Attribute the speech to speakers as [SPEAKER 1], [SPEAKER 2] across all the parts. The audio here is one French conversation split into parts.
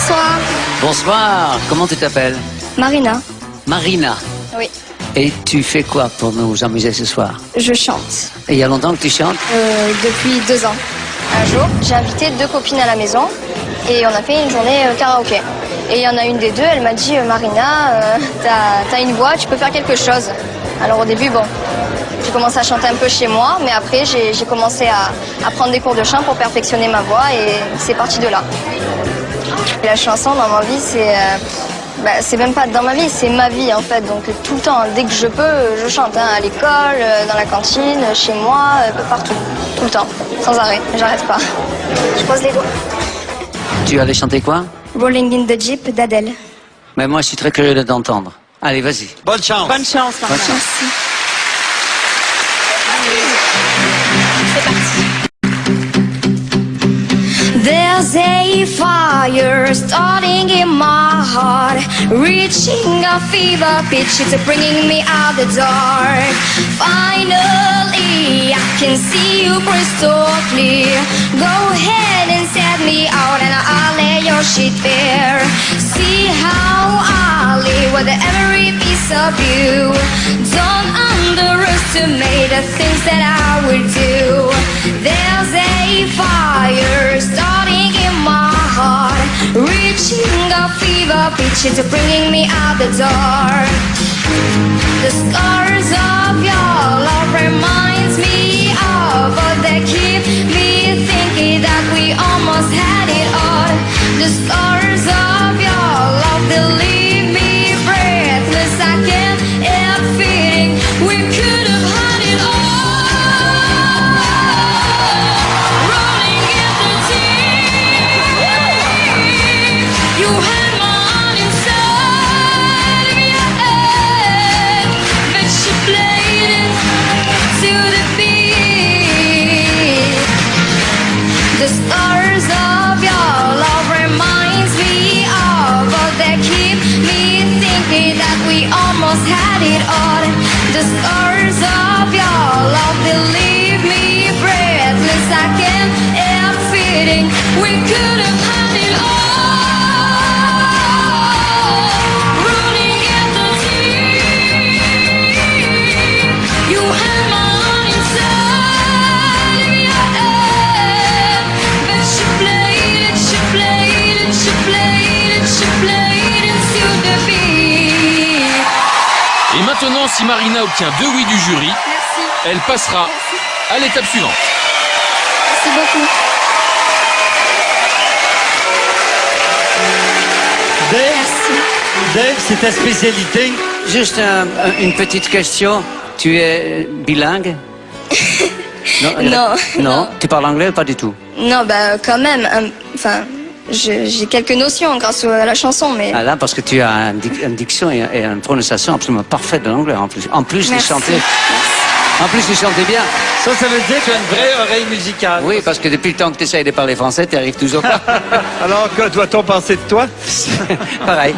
[SPEAKER 1] Bonsoir.
[SPEAKER 2] Bonsoir, comment tu t'appelles?
[SPEAKER 1] Marina.
[SPEAKER 2] Marina.
[SPEAKER 1] Oui.
[SPEAKER 2] Et tu fais quoi pour nous amuser ce soir?
[SPEAKER 1] Je chante.
[SPEAKER 2] Et il y a longtemps que tu chantes?
[SPEAKER 1] Depuis 2 ans. Un jour, j'ai invité 2 copines à la maison et on a fait une journée karaoké. Et il y en a une des 2, elle m'a dit Marina, t'as une voix, tu peux faire quelque chose. Alors au début, bon, j'ai commencé à chanter un peu chez moi, mais après j'ai commencé à prendre des cours de chant pour perfectionner ma voix et c'est parti de là. La chanson dans ma vie, c'est même pas dans ma vie, c'est ma vie en fait. Donc tout le temps, dès que je peux, je chante. À l'école, dans la cantine, chez moi, partout. Tout le temps, sans arrêt, j'arrête pas. Je pose les doigts.
[SPEAKER 2] Tu allais chanter quoi?
[SPEAKER 1] Rolling in the Jeep d'Adèle.
[SPEAKER 2] Mais moi, je suis très curieux de t'entendre. Allez, vas-y.
[SPEAKER 3] Bonne chance.
[SPEAKER 4] Bonne chance, Marina.
[SPEAKER 2] Bonne chance.
[SPEAKER 1] Merci.
[SPEAKER 4] C'est parti.
[SPEAKER 1] There's a fire starting in my heart, reaching a fever pitch, it's bringing me out the dark. Finally, I can see you crystal clear. Go ahead and set me out and I'll lay your shit bare. See how I live with every piece of you. Don't underestimate the things that I would do. There's a fire starting in my heart, reaching a fever pitch, it's bringing me out the dark. The scars of your love reminds me of, but they keep me thinking that we almost had it all. The scars of your love, they leave me breathless, I can't help feeling we could have had it all. Rolling in the deep, you had my heart inside of your head, but you played it to the beat. The stars of your love reminds me of, but they keep me thinking that we almost had it all. The stars of your love, they leave me breathless, I can't help feeling we could have had it all. Rolling in the deep, you had my heart inside of your head, but you played it, you played it, you played it, you played it to the beat.
[SPEAKER 5] Et maintenant, si Marina obtient 2 oui du jury,
[SPEAKER 1] Merci.
[SPEAKER 5] elle passera à l'étape suivante.
[SPEAKER 1] Merci beaucoup.
[SPEAKER 3] Dave, c'est ta spécialité?
[SPEAKER 2] Juste une petite question. Tu es bilingue?
[SPEAKER 1] Non.
[SPEAKER 2] Non. Tu parles anglais ou pas du tout?
[SPEAKER 1] Non, bah quand même. Enfin, j'ai quelques notions grâce à la chanson, mais.
[SPEAKER 2] Ah là, parce que tu as une diction et une prononciation absolument parfaite de l'anglais en plus. En plus de
[SPEAKER 1] Merci.
[SPEAKER 2] chanter. En plus de chanter bien.
[SPEAKER 3] Ça veut dire que tu as une vraie oreille musicale.
[SPEAKER 2] Oui, parce que depuis le temps que tu essayes de parler français, tu n'y arrives toujours pas.
[SPEAKER 3] Alors, que doit-on penser de toi?
[SPEAKER 2] Pareil.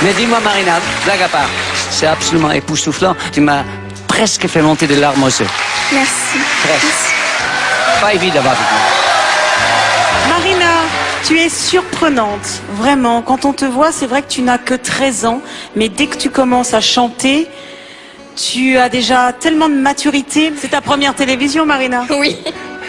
[SPEAKER 2] Mais dis-moi, Marina, blague à part, c'est absolument époustouflant. Tu m'as presque fait monter des larmes aux yeux.
[SPEAKER 1] Merci.
[SPEAKER 2] Presque. Pas évident avec moi.
[SPEAKER 4] Marina, tu es surprenante, vraiment. Quand on te voit, c'est vrai que tu n'as que 13 ans, mais dès que tu commences à chanter, tu as déjà tellement de maturité. C'est ta première télévision, Marina?
[SPEAKER 1] Oui.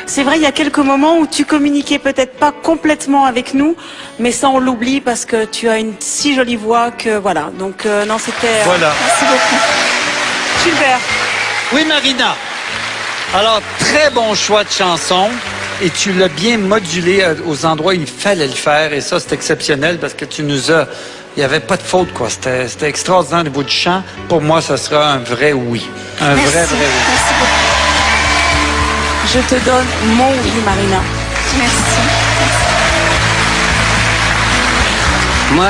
[SPEAKER 4] C'est vrai, il y a quelques moments où tu communiquais peut-être pas complètement avec nous, mais ça on l'oublie parce que tu as une si jolie voix que voilà. Donc non, c'était
[SPEAKER 3] Voilà.
[SPEAKER 1] Merci beaucoup.
[SPEAKER 4] super.
[SPEAKER 3] Oui, Marina. Alors, très bon choix de chanson. Et tu l'as bien modulé aux endroits où il fallait le faire. Et ça, c'est exceptionnel parce que tu nous as... Il n'y avait pas de faute, quoi. C'était extraordinaire au niveau du chant. Pour moi, ça sera un vrai oui. Un
[SPEAKER 1] Merci.
[SPEAKER 3] vrai oui.
[SPEAKER 1] Merci beaucoup.
[SPEAKER 4] Je te donne mon oui, Marina.
[SPEAKER 1] Merci.
[SPEAKER 2] Moi,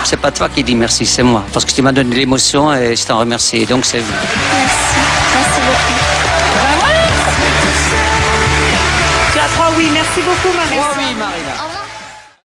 [SPEAKER 2] c'est pas toi qui dis merci, c'est moi. Parce que tu m'as donné l'émotion et je t'en remercie. Donc c'est vous.
[SPEAKER 1] Merci. Merci beaucoup.
[SPEAKER 4] Tu as 3 oui. Merci beaucoup, Marina.
[SPEAKER 3] Oui, Marina.
[SPEAKER 1] Au revoir.